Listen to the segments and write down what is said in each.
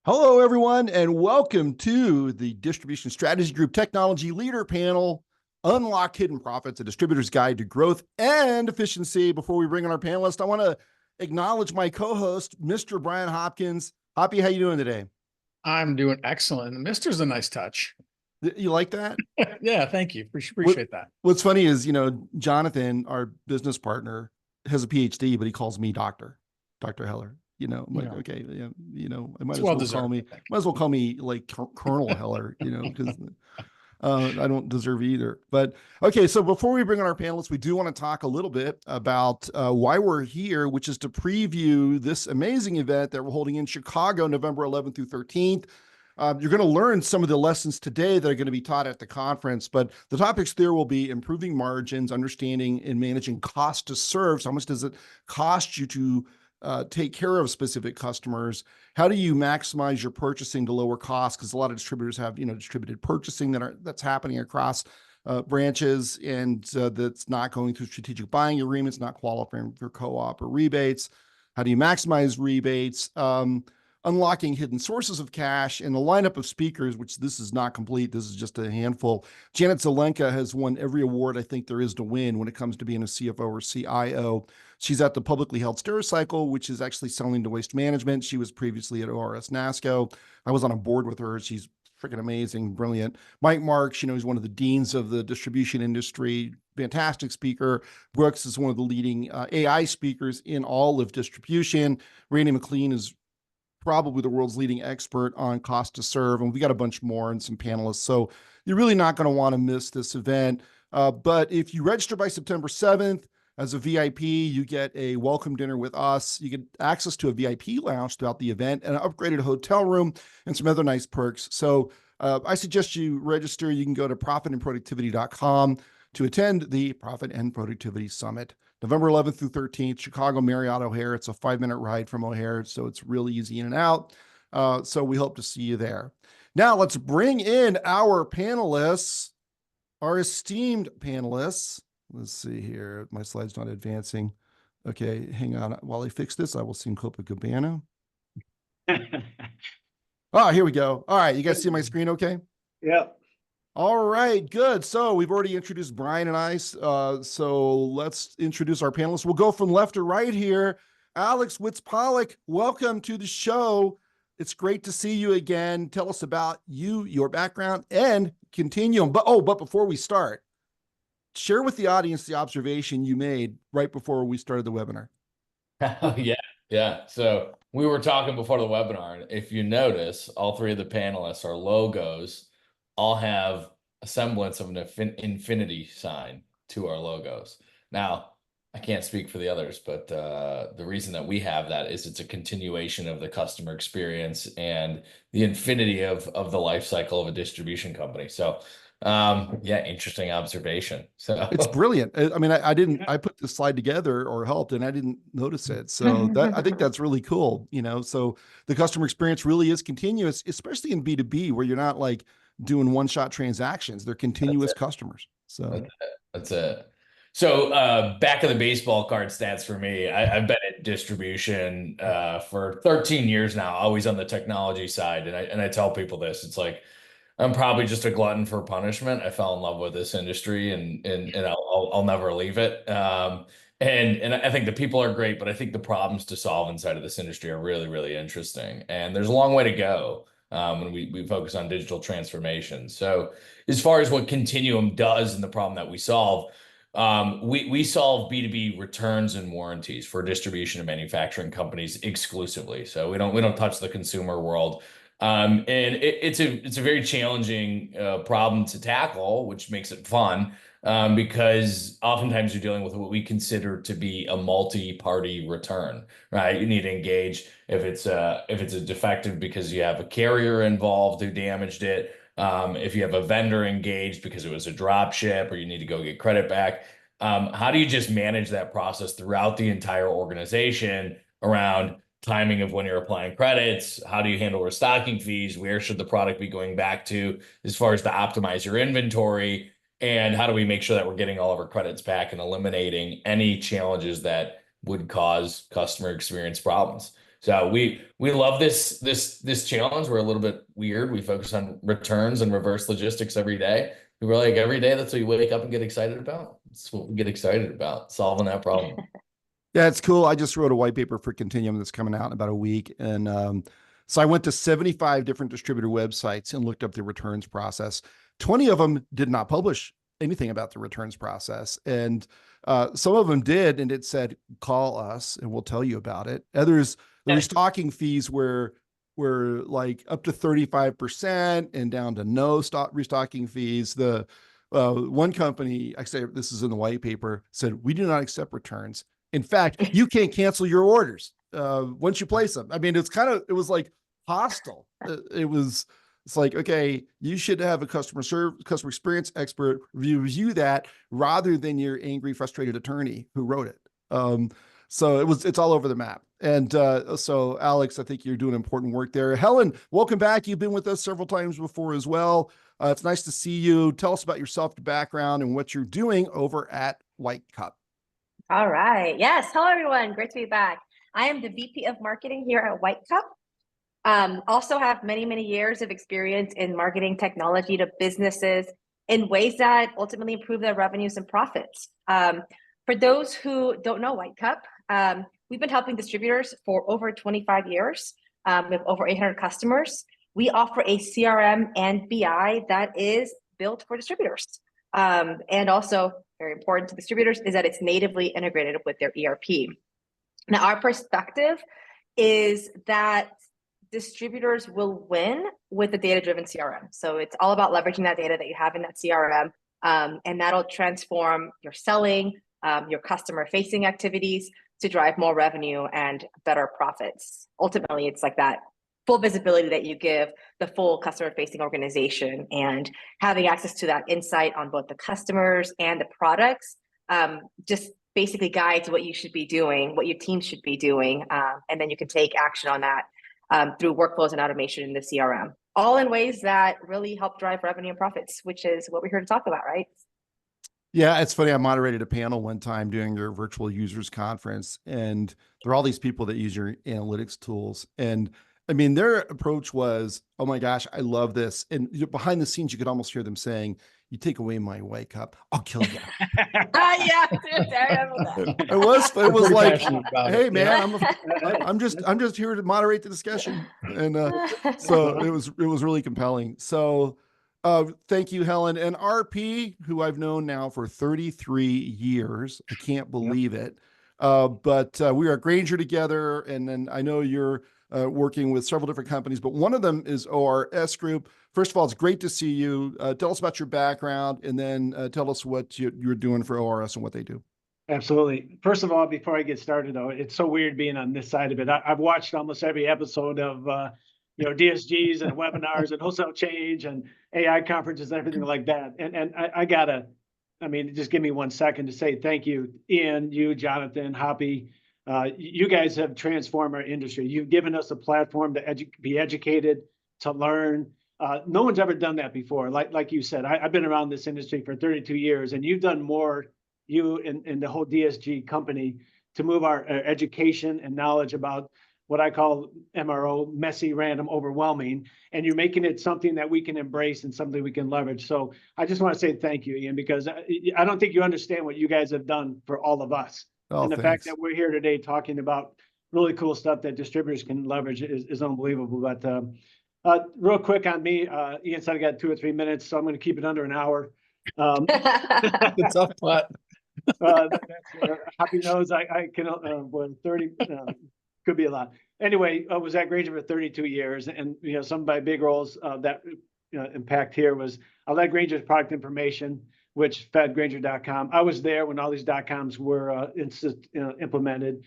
Hello, everyone, and welcome to the Distribution Strategy Group Technology Leader Panel, Unlock Hidden Profits, a distributor's guide to growth and efficiency. Before we bring on our panelist, I want to acknowledge my co-host, Mr. Brian Hopkins. Hoppy, how you doing today? I'm doing excellent. Mister's a nice touch. You like that? Yeah, thank you. Appreciate that. What's funny is, Jonathan, our business partner, has a PhD, but he calls me Dr. Heller. I'm like, okay, yeah, I It's well deserved. might as well call me like Colonel Heller, because I don't deserve either. But okay, so before we bring on our panelists, we do want to talk a little bit about why we're here, which is to preview this amazing event that we're holding in Chicago, November 11th through 13th. You're going to learn some of the lessons today that are going to be taught at the conference, but the topics there will be improving margins, understanding and managing cost to serve. So how much does it cost you to take care of specific customers? How do you maximize your purchasing to lower costs? Because a lot of distributors have, distributed purchasing that's happening across branches, and that's not going through strategic buying agreements, not qualifying for co-op or rebates. How do you maximize rebates? Unlocking hidden sources of cash, and the lineup of speakers, which this is not complete. This is just a handful. Janet Zelenka has won every award I think there is to win when it comes to being a CFO or CIO. She's at the publicly held Stericycle, which is actually selling to Waste Management. She was previously at ORS NASCO. I was on a board with her. She's freaking amazing, brilliant. Mike Marks, he's one of the deans of the distribution industry, fantastic speaker. Brooks is one of the leading AI speakers in all of distribution. Randy McLean is probably the world's leading expert on cost to serve. And we got a bunch more and some panelists. So you're really not going to want to miss this event. But if you register by September 7th as a VIP, you get a welcome dinner with us. You get access to a VIP lounge throughout the event and an upgraded hotel room and some other nice perks. So I suggest you register. You can go to profitandproductivity.com to attend the Profit and Productivity Summit. November 11th through 13th, Chicago Marriott O'Hare. It's a 5-minute ride from O'Hare, so it's really easy in and out. So we hope to see you there. Now let's bring in our panelists, our esteemed panelists. Let's see here. My slide's not advancing. Okay, hang on. While I fix this, I will sing Copacabana. Here we go. All right, you guys see my screen okay? Yep. All right, good. So we've already introduced Brian and I. So let's introduce our panelists. We'll go from left to right here. Alex Witz-Pollock, welcome to the show. It's great to see you again. Tell us about you, your background, and Continuum. But before we start, share with the audience the observation you made right before we started the webinar. Yeah. So we were talking before the webinar. If you notice, all three of the panelists, our logos, all have a semblance of an infinity sign to our logos. Now, I can't speak for the others, but the reason that we have that is it's a continuation of the customer experience and the infinity of the life cycle of a distribution company. So interesting observation. So it's brilliant. I mean, I put the slide together or helped, and I didn't notice it. So I think that's really cool. So the customer experience really is continuous, especially in B2B, where you're not like doing one-shot transactions. They're continuous customers. So that's it. So back of the baseball card stats for me, I've been in distribution for 13 years now, always on the technology side. And I tell people this, it's like, I'm probably just a glutton for punishment. I fell in love with this industry and I'll never leave it. And I think the people are great, but I think the problems to solve inside of this industry are really, really interesting. And there's a long way to go when we focus on digital transformation. So as far as what Continuum does and the problem that we solve, we solve B2B returns and warranties for distribution and manufacturing companies exclusively. So we don't touch the consumer world. And it's a very challenging problem to tackle, which makes it fun because oftentimes you're dealing with what we consider to be a multi-party return, right? You need to engage if it's a defective because you have a carrier involved who damaged it. If you have a vendor engaged because it was a drop ship or you need to go get credit back. How do you just manage that process throughout the entire organization around timing of when you're applying credits? How do you handle restocking fees? Where should the product be going back to as far as to optimize your inventory? And how do we make sure that we're getting all of our credits back and eliminating any challenges that would cause customer experience problems? So we love this challenge. We're a little bit weird. We focus on returns and reverse logistics every day. We're like every day, that's what you wake up and get excited about. That's what we get excited about, solving that problem. Yeah, it's cool. I just wrote a white paper for Continuum that's coming out in about a week. And so I went to 75 different distributor websites and looked up the returns process. 20 of them did not publish anything about the returns process. And some of them did, and it said, call us and we'll tell you about it. Others, the restocking fees were like up to 35% and down to no restocking fees. The one company, I say this is in the white paper, said, we do not accept returns. In fact, you can't cancel your orders once you place them. I mean, it was like hostile. It's like, okay, you should have a customer experience expert review that rather than your angry, frustrated attorney who wrote it. So it's all over the map. And so Alex, I think you're doing important work there. Helen, welcome back. You've been with us several times before as well. It's nice to see you. Tell us about yourself, your background, and what you're doing over at White Cup. All right. Yes. Hello, everyone. Great to be back. I am the VP of Marketing here at White Cup. Also have many, many years of experience in marketing technology to businesses in ways that ultimately improve their revenues and profits. For those who don't know White Cup, we've been helping distributors for over 25 years with over 800 customers. We offer a CRM and BI that is built for distributors. And also very important to distributors is that it's natively integrated with their ERP. Now, our perspective is that distributors will win with a data-driven CRM. So it's all about leveraging that data that you have in that CRM, and that'll transform your selling, your customer-facing activities to drive more revenue and better profits. Ultimately, it's like that full visibility that you give the full customer-facing organization, and having access to that insight on both the customers and the products just basically guides what you should be doing, what your team should be doing, and then you can take action on that through workflows and automation in the CRM, all in ways that really help drive revenue and profits, which is what we're here to talk about, right? Yeah, it's funny. I moderated a panel one time during their virtual users conference, and there are all these people that use your analytics tools. And I mean, their approach was, oh my gosh, I love this. And behind the scenes, you could almost hear them saying, you take away my White Cup, I'll kill you. Yeah, dude, I remember that. It was like, hey it, man, I'm just here to moderate the discussion. And so it was really compelling. So thank you, Helen. And RP, who I've known now for 33 years. I can't believe it. But we are at Grainger together. And then I know you're working with several different companies, but one of them is ORS Group. First of all, it's great to see you. Tell us about your background, and then tell us what you're doing for ORS and what they do. Absolutely. First of all, before I get started, though, it's so weird being on this side of it. I've watched almost every episode of DSGs and webinars and wholesale change and AI conferences and everything like that. And I gotta, just give me 1 second to say thank you, Ian, you, Jonathan, Hoppy. You guys have transformed our industry. You've given us a platform to be educated, to learn. No one's ever done that before. Like you said, I've been around this industry for 32 years, and you've done more, you and the whole DSG company, to move our education and knowledge about what I call MRO, messy, random, overwhelming, and you're making it something that we can embrace and something we can leverage. So I just want to say thank you, Ian, because I don't think you understand what you guys have done for all of us. Oh, and the thanks. fact that we're here today talking about really cool stuff that distributors can leverage is unbelievable. But real quick on me, Ian said I got 2 or 3 minutes, so I'm going to keep it under an hour. It's tough, but Happy knows I can, 30, could be a lot. Anyway, I was at Grainger for 32 years, and some of my big roles that impact here was I led Grainger's product information, which fed Grainger.com. I was there when all these .coms were implemented.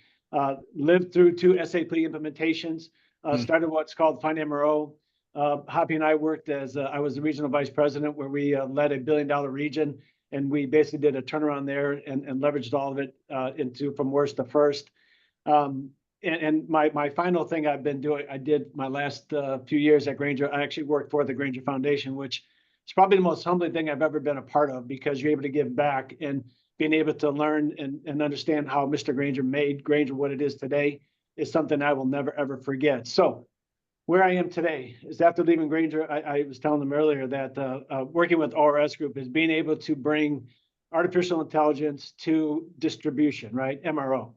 Lived through 2 SAP implementations. Started what's called Find MRO. Hoppy and I worked as I was the regional vice president, where we led a $1 billion region, and we basically did a turnaround there and leveraged all of it from worst to first. And my final thing I've been doing, I did my last few years at Grainger. I actually worked for the Grainger Foundation, which is probably the most humbling thing I've ever been a part of, because you're able to give back and being able to learn and understand how Mr. Grainger made Grainger what it is today. is something I will never, ever forget. So where I am today is after leaving Grainger, I was telling them earlier that working with ORS Group is being able to bring artificial intelligence to distribution, right? MRO.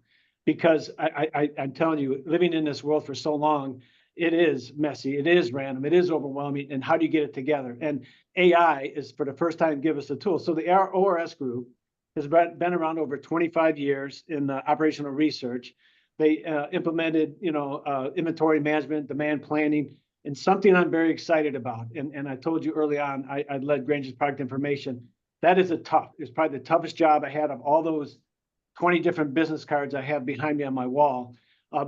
Because I'm telling you, living in this world for so long, it is messy, it is random, it is overwhelming, and how do you get it together? And AI is for the first time give us a tool. So the ORS Group has been around over 25 years in operational research. They implemented, inventory management, demand planning, and something I'm very excited about. And I told you early on, I led Grainger's product information. That is it's probably the toughest job I had of all those 20 different business cards I have behind me on my wall,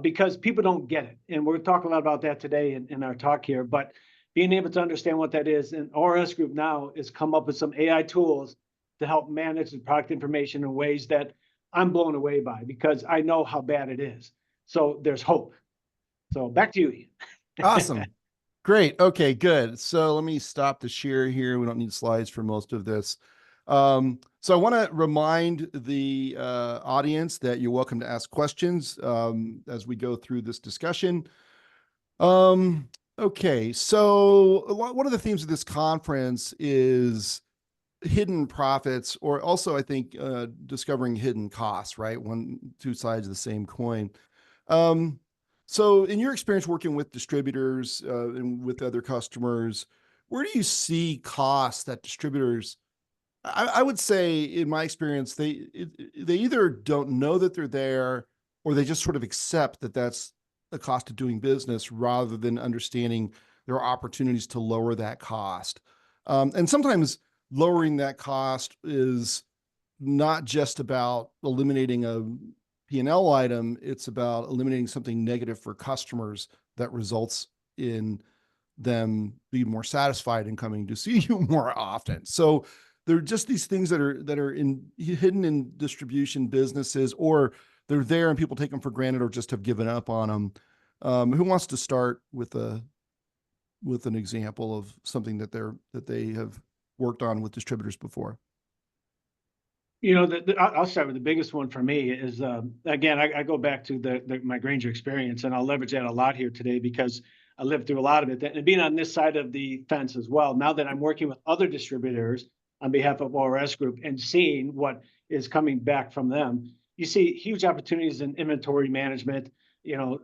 because people don't get it. And we're talking a lot about that today in our talk here, but being able to understand what that is. And ORS Group now has come up with some AI tools to help manage the product information in ways that I'm blown away by, because I know how bad it is. So there's hope. So back to you, Ian. Awesome. Great. Okay, good. So let me stop the share here. We don't need slides for most of this. So I want to remind the audience that you're welcome to ask questions as we go through this discussion. Okay, so one of the themes of this conference is hidden profits, or also I think discovering hidden costs, right? Two sides of the same coin. So in your experience working with distributors and with other customers, where do you see costs that distributors, I would say in my experience, they either don't know that they're there, or they just sort of accept that that's the cost of doing business rather than understanding there are opportunities to lower that cost. And sometimes lowering that cost is not just about eliminating a P&L item, it's about eliminating something negative for customers that results in them being more satisfied and coming to see you more often. So there are just these things that are hidden in distribution businesses, or they're there and people take them for granted or just have given up on them. Who wants to start with an example of something that they have worked on with distributors before? I'll start with the biggest one for me is, again, I go back to my Grainger experience, and I'll leverage that a lot here today because I lived through a lot of it. And being on this side of the fence as well, now that I'm working with other distributors on behalf of ORS Group and seeing what is coming back from them, you see huge opportunities in inventory management,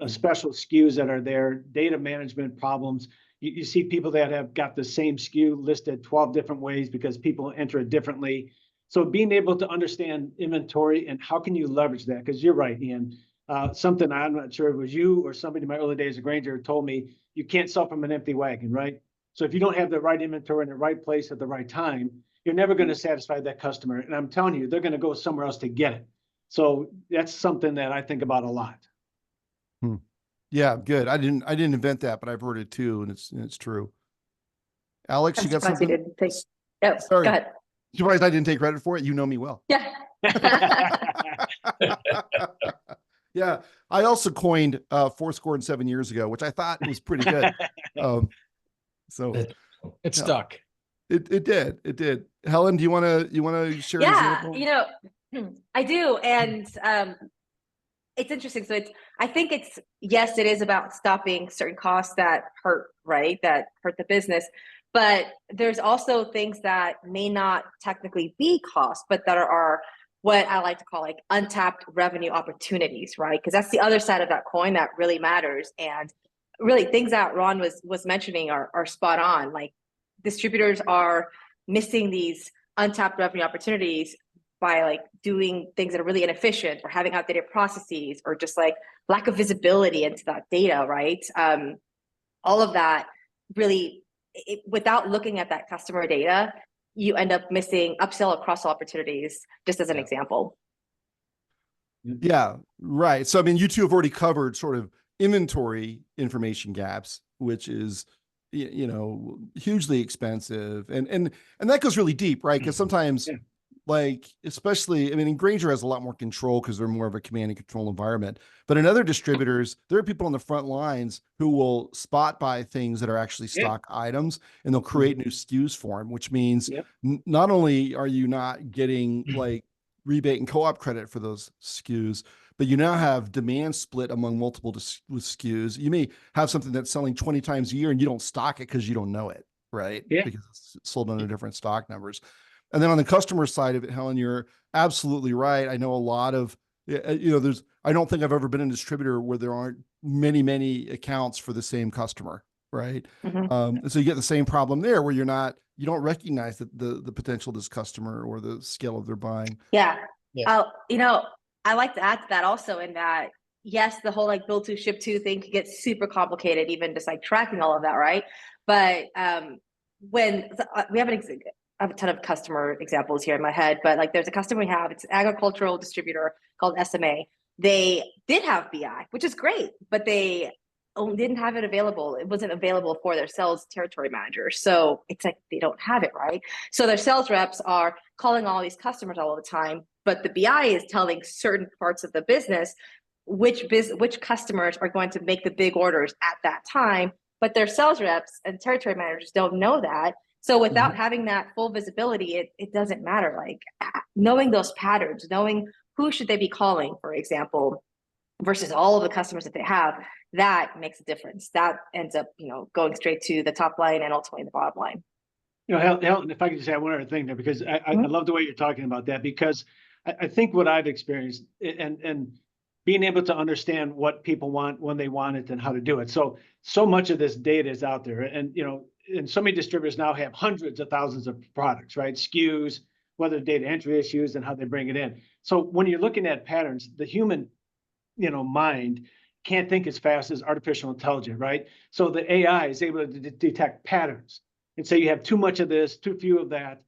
special SKUs that are there, data management problems. You see people that have got the same SKU listed 12 different ways because people enter it differently. So being able to understand inventory and how can you leverage that? Because you're right, Ian. Something I'm not sure it was you or somebody in my early days at Grainger told me, you can't sell from an empty wagon, right? So if you don't have the right inventory in the right place at the right time, you're never going to satisfy that customer. And I'm telling you, they're going to go somewhere else to get it. So that's something that I think about a lot. Yeah, good. I didn't invent that, but I've heard it too, and it's true. Alex, you got something? You didn't take... Oh, sorry. Go ahead. Surprised I didn't take credit for it. You know me well. Yeah. Yeah. I also coined 7 years ago, which I thought was pretty good. So it stuck. It did. Helen, do you want to share an example? I do. And it's interesting. So I think yes, it is about stopping certain costs that hurt, right? That hurt the business. But there's also things that may not technically be costs, but that are what I like to call like untapped revenue opportunities, right? Because that's the other side of that coin that really matters. And really things that Ron was mentioning are spot on. Like distributors are missing these untapped revenue opportunities by like doing things that are really inefficient or having outdated processes or just like lack of visibility into that data, right? All of that really, without looking at that customer data, you end up missing upsell or cross-sell opportunities, just as an example. Yeah, right. So, I mean, you two have already covered sort of inventory information gaps, which is, hugely expensive. And that goes really deep, right? Because sometimes like, especially, I mean, Grainger has a lot more control because they're more of a command and control environment. But in other distributors, there are people on the front lines who will spot buy things that are actually stock items, and they'll create new SKUs for them, which means not only are you not getting like rebate and co-op credit for those SKUs, but you now have demand split among multiple SKUs. You may have something that's selling 20 times a year and you don't stock it because you don't know it, right? Yeah. Because it's sold under different stock numbers. And then on the customer side of it, Helen, you're absolutely right. I know a lot of, I don't think I've ever been in a distributor where there aren't many accounts for the same customer, right? And so you get the same problem there where you don't recognize the potential of this customer or the scale of their buying. Yeah. Yeah. I like to add to that also in that, yes, the whole like build to ship to thing can get super complicated, even just like tracking all of that, right? But when we have I have a ton of customer examples here in my head, but like there's a customer we have, it's an agricultural distributor called SMA. They did have BI, which is great, but they didn't have it available. It wasn't available for their sales territory managers. So it's like they don't have it, right? So their sales reps are calling all these customers all the time, but the BI is telling certain parts of the business which customers are going to make the big orders at that time, but their sales reps and territory managers don't know that. So without having that full visibility, it doesn't matter. Like knowing those patterns, knowing who should they be calling, for example, versus all of the customers that they have, that makes a difference. That ends up, going straight to the top line and ultimately the bottom line. Helen, if I could just add one other thing there, because I love the way you're talking about that, because I think what I've experienced and being able to understand what people want when they want it and how to do it. So much of this data is out there, and so many distributors now have hundreds of thousands of products, right? SKUs, whether data entry issues and how they bring it in. So when you're looking at patterns, the human, mind can't think as fast as artificial intelligence, right? So the AI is able to detect patterns and say you have too much of this, too few of that.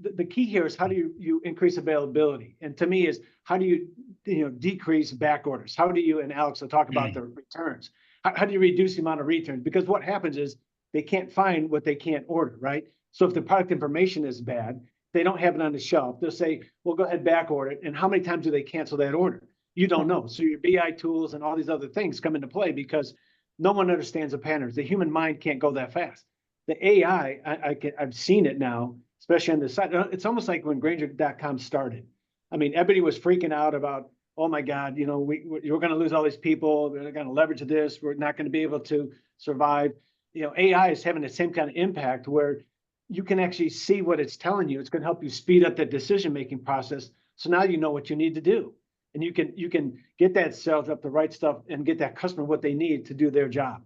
The key here is how do you increase availability? And to me is how do you decrease back orders? How do you, and Alex will talk about the returns. How do you reduce the amount of returns? Because what happens is they can't find what they can't order, right? So if the product information is bad, they don't have it on the shelf. They'll say, well, go ahead, back order it. And how many times do they cancel that order? You don't know. So your BI tools and all these other things come into play because no one understands the patterns. The human mind can't go that fast. The AI, I've seen it now, especially on the site. It's almost like when Grainger.com started. I mean, everybody was freaking out about, oh my God, we're going to lose all these people. We're going to leverage this. We're not going to be able to survive. AI is having the same kind of impact where you can actually see what it's telling you. It's going to help you speed up the decision-making process. So now you know what you need to do. And you can get that sales up the right stuff and get that customer what they need to do their job.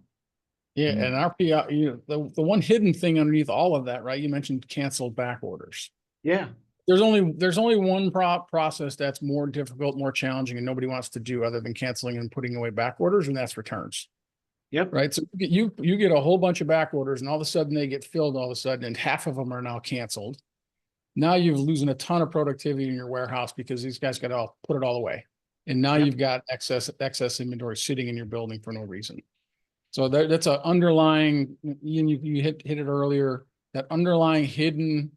Yeah, and RPI, the one hidden thing underneath all of that, right? You mentioned canceled back orders. Yeah. There's only one process that's more difficult, more challenging, and nobody wants to do other than canceling and putting away back orders, and that's returns. Yep. Right. So you get a whole bunch of back orders, and all of a sudden they get filled all of a sudden, and half of them are now canceled. Now you're losing a ton of productivity in your warehouse because these guys got to put it all away. And now you've got excess inventory sitting in your building for no reason. So that's an underlying, you hit it earlier, that underlying hidden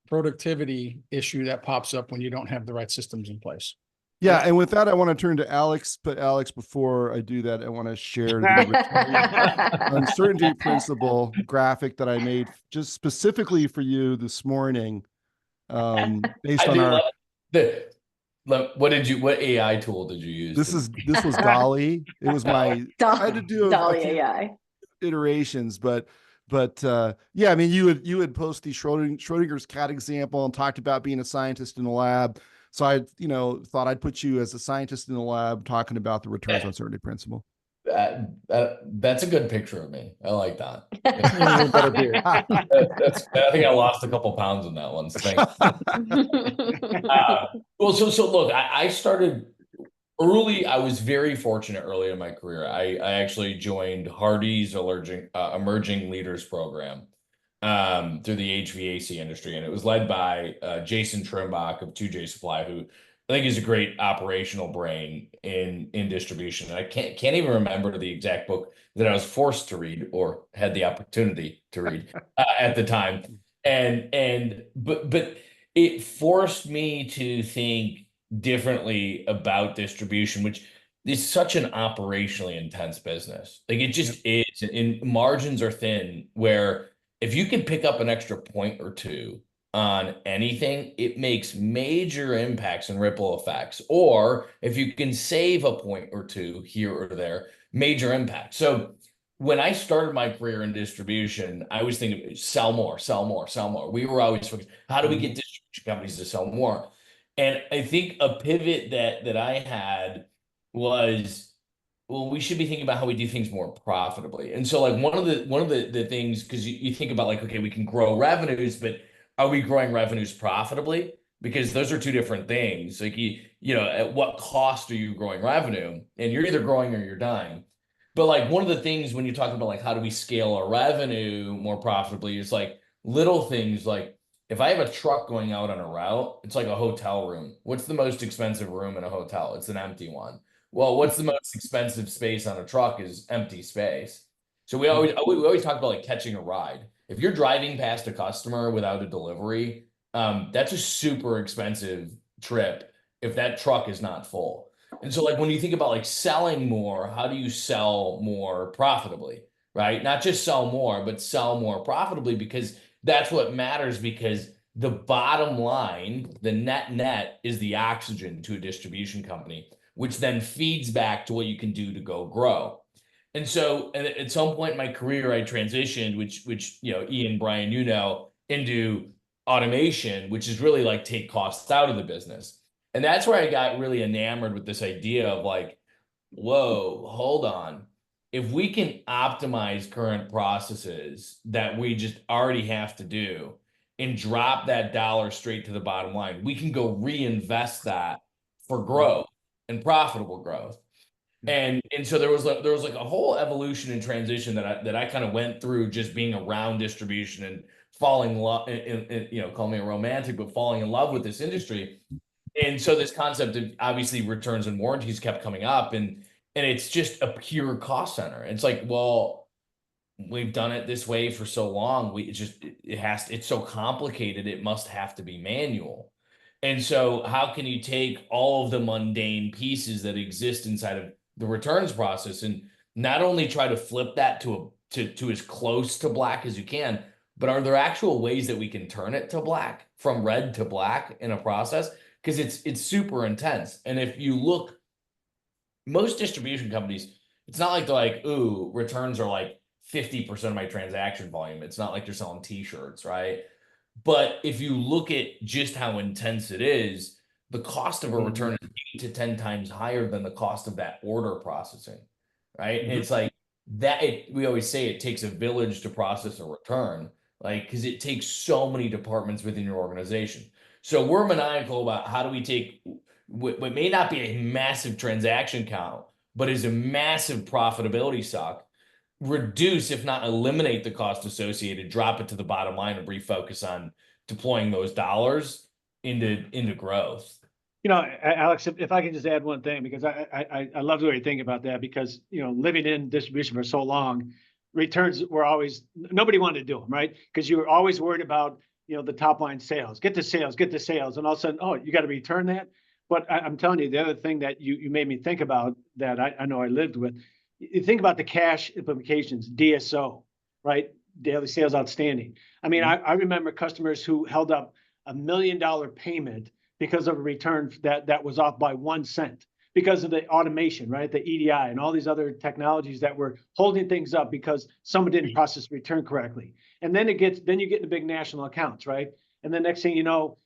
productivity issue that pops up when you don't have the right systems in place. Yeah, and with that, I want to turn to Alex. But Alex, before I do that, I want to share the uncertainty principle graphic that I made just specifically for you this morning. Based on our what AI tool did you use? This was Dolly. It was my I had to do Dolly AI iterations, but yeah, I mean you would post the Schrodinger's cat example and talked about being a scientist in the lab. So I thought I'd put you as a scientist in the lab talking about the returns uncertainty principle. That's a good picture of me. I like that. I think I lost a couple pounds in that one. Well, so look, I started early. I was very fortunate early in my career. I actually joined Hardy's Emerging Leaders Program through the HVAC industry, and it was led by Jason Trimbach of 2J Supply, who I think is a great operational brain in distribution. And I can't even remember the exact book that I was forced to read or had the opportunity to read at the time. But it forced me to think differently about distribution, which is such an operationally intense business. Like it just is, and margins are thin, where if you can pick up an extra point or two on anything, it makes major impacts and ripple effects. Or if you can save a point or two here or there, major impact. So when I started my career in distribution, I was thinking sell more, sell more, sell more. We were always focused, how do we get distribution companies to sell more? And I think a pivot that I had was, well, we should be thinking about how we do things more profitably. And so like one of the things, because you think about like, okay, we can grow revenues, but are we growing revenues profitably? Because those are two different things. Like you know, at what cost are you growing revenue? And you're either growing or you're dying. But like one of the things when you're talking about like how do we scale our revenue more profitably is like little things like if I have a truck going out on a route, it's like a hotel room. What's the most expensive room in a hotel? It's an empty one. Well, what's the most expensive space on a truck is empty space. So we always talk about like catching a ride. If you're driving past a customer without a delivery, that's a super expensive trip if that truck is not full. And so like when you think about like selling more, how do you sell more profitably, right? Not just sell more, but sell more profitably because that's what matters because the bottom line, the net is the oxygen to a distribution company, which then feeds back to what you can do to go grow. And so at some point in my career, I transitioned, which you know, Ian, Brian, you know, into automation, which is really like take costs out of the business. And that's where I got really enamored with this idea of like, whoa, hold on. If we can optimize current processes that we just already have to do and drop that dollar straight to the bottom line, we can go reinvest that for growth and profitable growth. And so there was like a whole evolution and transition that I kind of went through just being around distribution and falling in love, you know, call me a romantic, but falling in love with this industry. And so this concept of obviously returns and warranties kept coming up, and it's just a pure cost center. It's like, well, we've done it this way for so long. It's so complicated. It must have to be manual. And so how can you take all of the mundane pieces that exist inside of the returns process and not only try to flip that to as close to black as you can, but are there actual ways that we can turn it to black, from red to black in a process? Because it's super intense. And if you look, most distribution companies, it's not like they're like, ooh, returns are like 50% of my transaction volume. It's not like they're selling t-shirts, right? But if you look at just how intense it is, the cost of a return is 8 to 10 times higher than the cost of that order processing, right? And it's like that. We always say it takes a village to process a return, like because it takes so many departments within your organization. So we're maniacal about how do we take what may not be a massive transaction count, but is a massive profitability suck, reduce, if not eliminate the cost associated, drop it to the bottom line and refocus on deploying those dollars into growth. You know, Alex, if I can just add one thing, because I love the way you think about that, because, you know, living in distribution for so long, returns were always, nobody wanted to do them, right? Because you were always worried about, you know, the top line sales, get the sales. And all of a sudden, oh, you got to return that. But I'm telling you, the other thing that you made me think about that I know I lived with, you think about the cash implications, DSO, right? Daily sales outstanding. I mean, I remember customers who held up $1 million payment because of a return that was off by 1 cent because of the automation, right? The EDI and all these other technologies that were holding things up because someone didn't process return correctly. And then you get into big national accounts, right? And the next thing you know,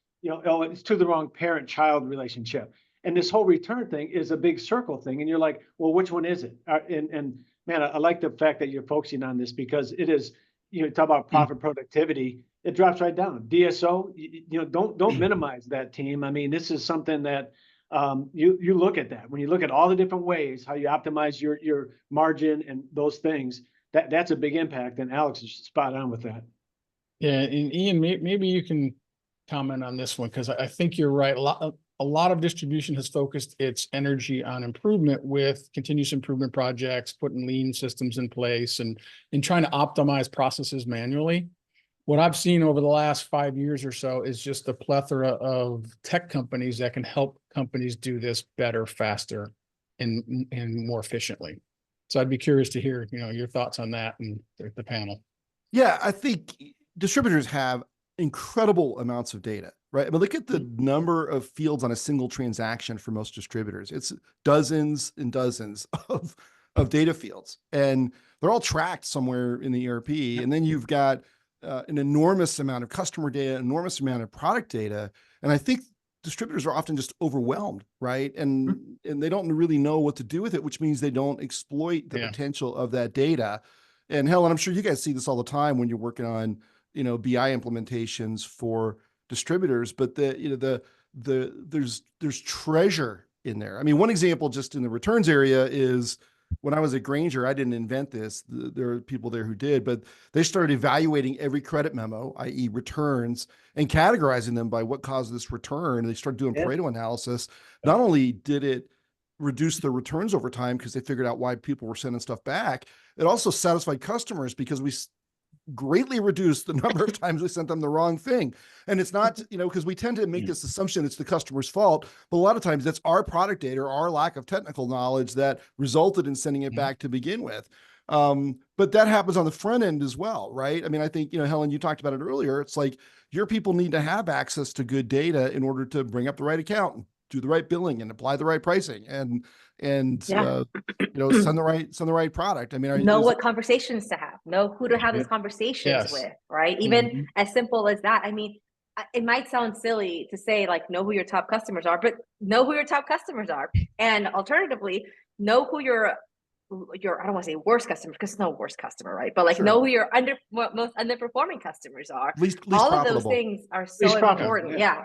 oh, it's to the wrong parent-child relationship. And this whole return thing is a big circle thing. And you're like, well, which one is it? And man, I like the fact that you're focusing on this because it is, you know, talk about profit productivity, it drops right down. DSO, you know, don't minimize that, team. I mean, this is something that you look at that. When you look at all the different ways, how you optimize your margin and those things, that's a big impact. And Alex is spot on with that. Yeah, and Ian, maybe you can comment on this one, because I think you're right. A lot of distribution has focused its energy on improvement with continuous improvement projects, putting lean systems in place and trying to optimize processes manually. What I've seen over the last 5 years or so is just a plethora of tech companies that can help companies do this better, faster, and more efficiently. So I'd be curious to hear, you know, your thoughts on that and the panel. Yeah, I think distributors have incredible amounts of data, right? I mean, look at the number of fields on a single transaction for most distributors. It's dozens and dozens of data fields, and they're all tracked somewhere in the ERP. And then you've got an enormous amount of customer data, enormous amount of product data. And I think distributors are often just overwhelmed, right? And they don't really know what to do with it, which means they don't exploit the potential of that data. And Helen, I'm sure you guys see this all the time when you're working on, BI implementations for distributors, but there's treasure in there. I mean, one example just in the returns area is when I was at Grainger, I didn't invent this. There are people there who did, but they started evaluating every credit memo, i.e. returns, and categorizing them by what caused this return. And they started doing Pareto analysis. Not only did it reduce the returns over time because they figured out why people were sending stuff back, it also satisfied customers because we greatly reduced the number of times we sent them the wrong thing. And it's not, because we tend to make this assumption it's the customer's fault, but a lot of times that's our product data or our lack of technical knowledge that resulted in sending it back to begin with. But that happens on the front end as well, right? I mean, I think, Helen, you talked about it earlier. It's like your people need to have access to good data in order to bring up the right account and do the right billing and apply the right pricing and send the right product. I mean, know what conversations to have, know who to have these conversations with, right? Even as simple as that. I mean, it might sound silly to say like, know who your top customers are, but know who your top customers are. And alternatively, know who your I don't want to say worst customer because it's no worst customer, right? But like know who your most underperforming customers are. Least all profitable. Of those things are so important. Yeah,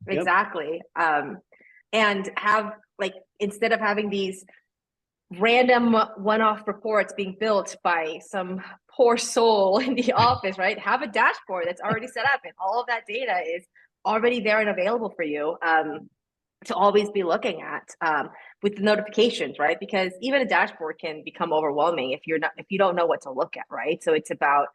exactly. And have like, instead of having these random one-off reports being built by some poor soul in the office, right? Have a dashboard that's already set up and all of that data is already there and available for you to always be looking at with the notifications, right? Because even a dashboard can become overwhelming if you don't know what to look at, right? So it's about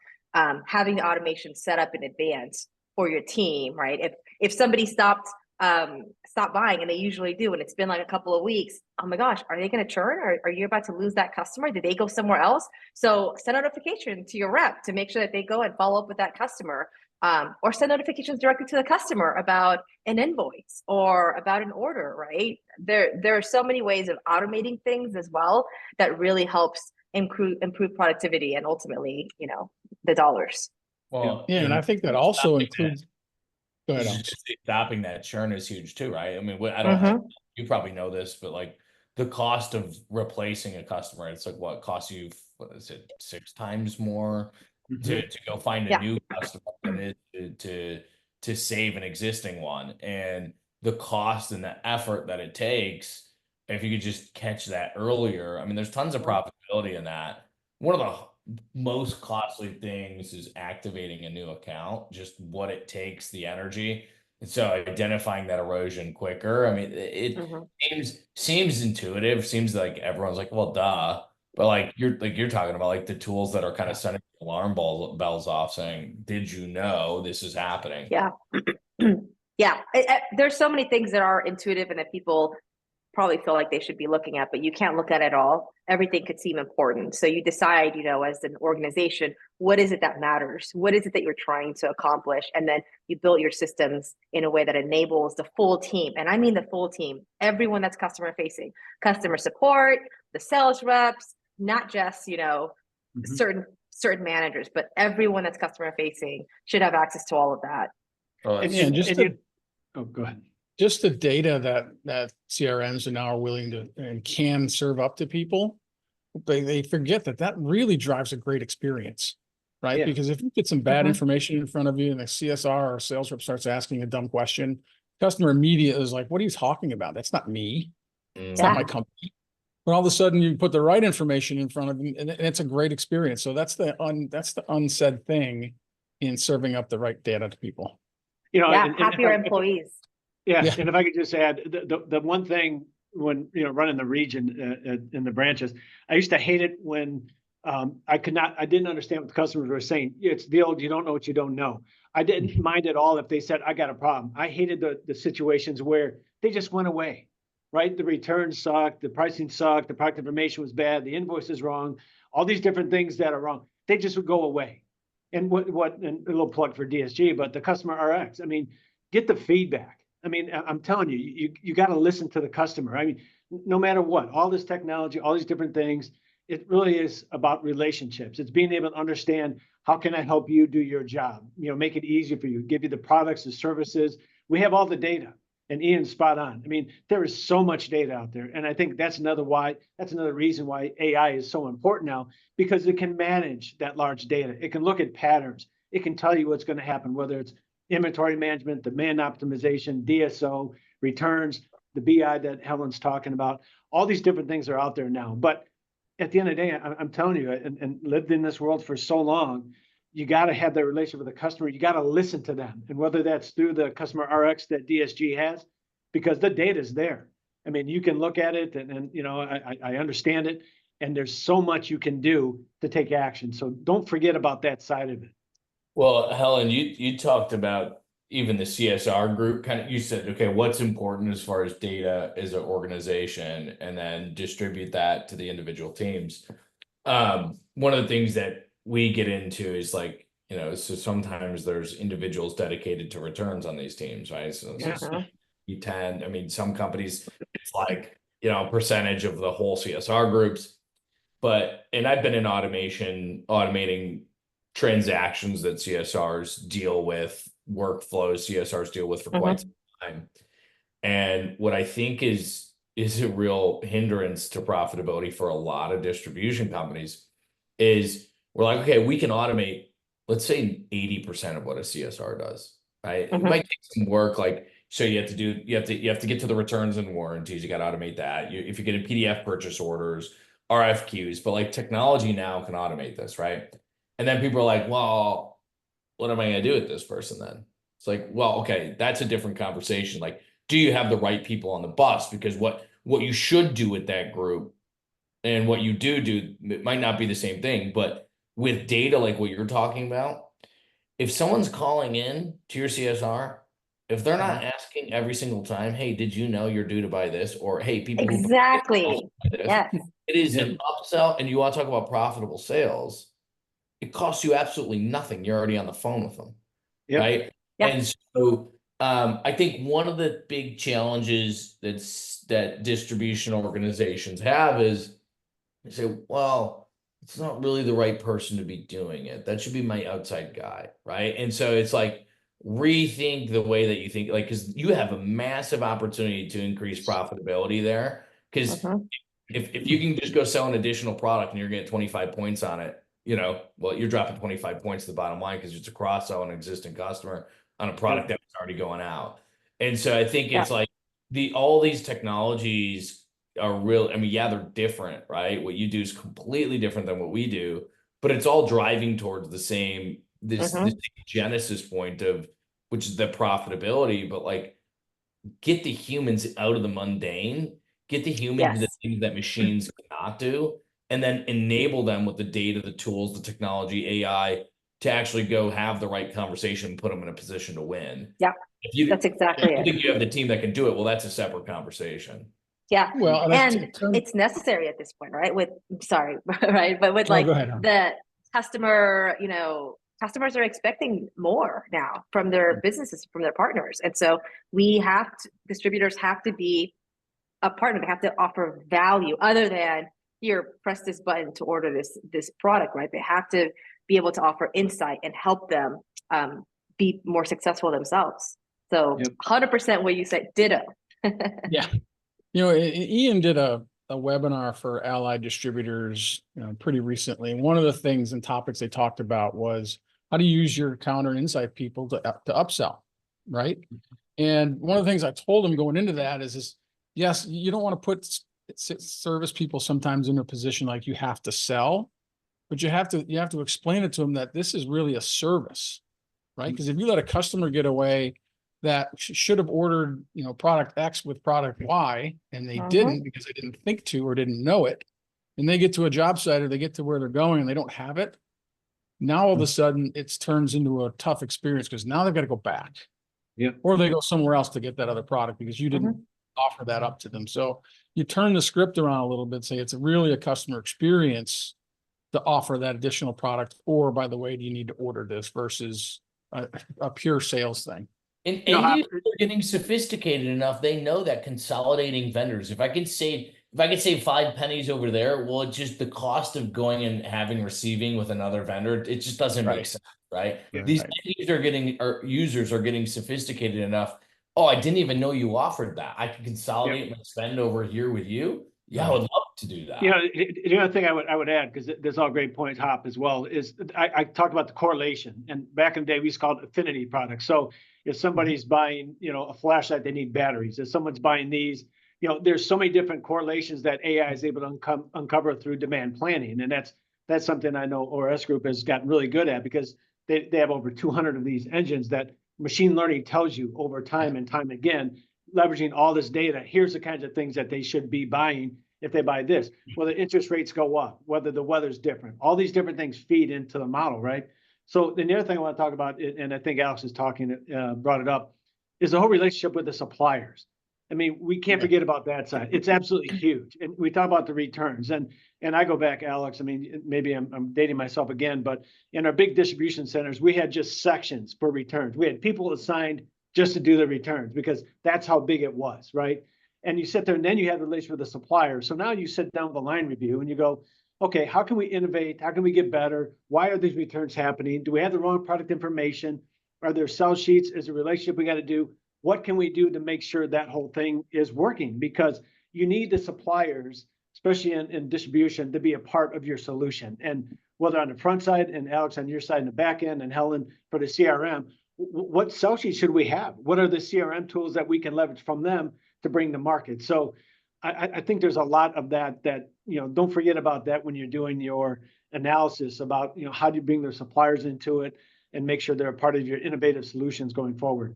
having the automation set up in advance for your team, right? If somebody stopped buying, and they usually do, and it's been like a couple of weeks, oh my gosh, are they going to churn? Or are you about to lose that customer? Did they go somewhere else? So send a notification to your rep to make sure that they go and follow up with that customer, or send notifications directly to the customer about an invoice or about an order, right? There are so many ways of automating things as well that really helps improve productivity and ultimately, the dollars. Well, and I think that also includes. Go ahead. Stopping that churn is huge too, right? I mean, you probably know this, but like the cost of replacing a customer, it's like what costs you, 6 times more to go find a new customer than it is to save an existing one. And the cost and the effort that it takes, if you could just catch that earlier, I mean, there's tons of profitability in that. One of the most costly things is activating a new account, just what it takes, the energy. And so identifying that erosion quicker, I mean, it seems intuitive, seems like everyone's like, well, duh. But like you're talking about like the tools that are kind of sending alarm bells off saying, did you know this is happening? Yeah. There's so many things that are intuitive and that people probably feel like they should be looking at, but you can't look at it all. Everything could seem important. So you decide, as an organization, what is it that matters? What is it that you're trying to accomplish? And then you build your systems in a way that enables the full team. And I mean the full team, everyone that's customer facing, customer support, the sales reps, not just, certain managers, but everyone that's customer facing should have access to all of that. Oh, go ahead. Just the data that CRMs now are willing to and can serve up to people, they forget that really drives a great experience, right? Yeah. Because if you get some bad information in front of you and the CSR or sales rep starts asking a dumb question, customer immediately is like, what are you talking about? That's not me. It's not my company. But all of a sudden you put the right information in front of them and it's a great experience. So that's the unsaid thing in serving up the right data to people. Happier employees. Yeah, and if I could just add, the one thing when running the region in the branches, I used to hate it when I didn't understand what the customers were saying. It's the old, you don't know what you don't know. I didn't mind at all if they said, I got a problem. I hated the situations where they just went away, right? The returns sucked, the pricing sucked, the product information was bad, the invoice is wrong, all these different things that are wrong. They just would go away. and and a little plug for DSG, but the customer RX, I mean, get the feedback. I mean, I'm telling you, you got to listen to the customer. I mean, no matter what, all this technology, all these different things, it really is about relationships. It's being able to understand, how can I help you do your job? You know, make it easier for you, give you the products, the services. We have all the data, and Ian's spot on. I mean, there is so much data out there. And I think that's another reason why AI is so important now, because it can manage that large data. It can look at patterns. It can tell you what's going to happen, whether it's inventory management, demand optimization, DSO, returns, the BI that Helen's talking about. All these different things are out there now. But at the end of the day, I'm telling you, and lived in this world for so long, you got to have that relationship with the customer. You got to listen to them. And whether that's through the customer RX that DSG has, because the data is there. I mean, you can look at it and you know, I understand it. And there's so much you can do to take action. So don't forget about that side of it. Well, Helen, you talked about even the CSR group, kind of, you said, okay, what's important as far as data as an organization, and then distribute that to the individual teams. One of the things that we get into is like, you know, so sometimes there's individuals dedicated to returns on these teams, right? So you tend, I mean, some companies, it's like, you know, a percentage of the whole CSR groups, and I've been in automating transactions that CSRs deal with, workflows CSRs deal with for quite some time. And what I think is a real hindrance to profitability for a lot of distribution companies is we're like, okay, we can automate, let's say 80% of what a CSR does, right? It might take some work, like, so you have to get to the returns and warranties. You got to automate that. If you get a PDF purchase orders, RFQs, but like technology now can automate this, right? And then people are like, well, what am I going to do with this person then? It's like, well, okay, that's a different conversation. Like, do you have the right people on the bus? Because what you should do with that group and what you do, it might not be the same thing, but with data like what you're talking about, if someone's calling in to your CSR, if they're not asking every single time, hey, did you know you're due to buy this? Or, hey, people exactly. Yes. It is an upsell, and you want to talk about profitable sales. It costs you absolutely nothing. You're already on the phone with them, right? Yeah. And so I think one of the big challenges that distribution organizations have is they say, well, it's not really the right person to be doing it. That should be my outside guy, right? And so it's like, rethink the way that you think, like, because you have a massive opportunity to increase profitability there. Because if you can just go sell an additional product and you're getting 25 points on it, you know, well, you're dropping 25 points to the bottom line because it's a cross sell an existing customer on a product that was already going out. And so I think it's like all these technologies are real. I mean, yeah, they're different, right? What you do is completely different than what we do, but it's all driving towards the same, this genesis point of, which is the profitability, but like, get the humans out of the mundane, get the humans the things that machines cannot do, and then enable them with the data, the tools, the technology, AI, to actually go have the right conversation and put them in a position to win. Yeah, that's exactly it. I think you have the team that can do it. Well, that's a separate conversation. Yeah, well, and it's necessary at this point, right? Right? But with like the customer, you know, customers are expecting more now from their businesses, from their partners. And so distributors have to be a partner. They have to offer value other than, here, press this button to order this product, right? They have to be able to offer insight and help them be more successful themselves. So 100% what you said, ditto. Yeah. You know, Ian did a webinar for allied distributors, you know, pretty recently. And one of the things and topics they talked about was how to use your counter and insight people to upsell, right? And one of the things I told him going into that is yes, you don't want to put service people sometimes in a position like you have to sell, but you have to explain it to them that this is really a service, right? Because if you let a customer get away that should have ordered, you know, product X with product Y, and they didn't because they didn't think to or didn't know it, and they get to a job site or they get to where they're going and they don't have it, now all of a sudden it turns into a tough experience because now they've got to go back. Yeah. Or they go somewhere else to get that other product because you didn't offer that up to them. So you turn the script around a little bit, say it's really a customer experience to offer that additional product, or by the way, do you need to order this versus a pure sales thing? And You know, end users are getting sophisticated enough. They know that consolidating vendors, if I could save 5 pennies over there, well, it's just the cost of going and having receiving with another vendor. It just doesn't make Right. sense, right? Yeah, These right. users are getting sophisticated enough. Oh, I didn't even know you offered that. I can consolidate my spend over here with you. Yeah, I would love to do that. You know, the other thing I would add, because there's all great points, Hop, as well, is I talked about the correlation. And back in the day, we used to call it affinity products. So if somebody's buying, you know, a flashlight, they need batteries. If someone's buying these, you know, there's so many different correlations that AI is able to uncover through demand planning. And that's something I know ORS Group has gotten really good at, because they have over 200 of these engines that machine learning tells you over time and time again, leveraging all this data, here's the kinds of things that they should be buying if they buy this, whether interest rates go up, whether the weather's different, all these different things feed into the model, right? So then the other thing I want to talk about, and I think Alex is brought it up, is the whole relationship with the suppliers. I mean, we can't forget about that side. It's absolutely huge. And we talk about the returns, and I go back, Alex, I mean, maybe I'm dating myself again, but in our big distribution centers, we had just sections for returns. We had people assigned just to do the returns, because that's how big it was, right? And you sit there, and then you have the relationship with the supplier. So now you sit down with a line review and you go, okay, how can we innovate? How can we get better? Why are these returns happening? Do we have the wrong product information? Are there sell sheets? Is a relationship we got to do? What can we do to make sure that whole thing is working? Because you need the suppliers, especially in distribution, to be a part of your solution. And whether on the front side, and Alex on your side in the back end, and Helen for the CRM, what sell sheets should we have? What are the CRM tools that we can leverage from them to bring to market? So I think there's a lot of that, you know, don't forget about that when you're doing your analysis about, you know, how do you bring their suppliers into it and make sure they're a part of your innovative solutions going forward.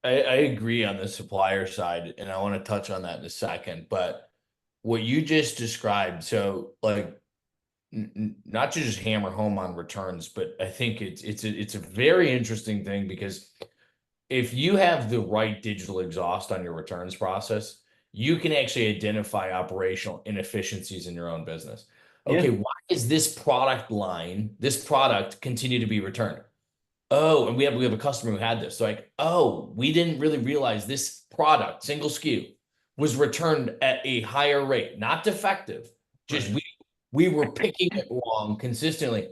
I agree on the supplier side, and I want to touch on that in a second. But what you just described, so like, not to just hammer home on returns, but I think it's a very interesting thing, because if you have the right digital exhaust on your returns process, you can actually identify operational inefficiencies in your own business. Okay, Yeah. why is this product continue to be returned? Oh, and we have a customer who had this. So like, oh, we didn't really realize this product, single SKU, was returned at a higher rate, not defective. Just we were picking it wrong consistently.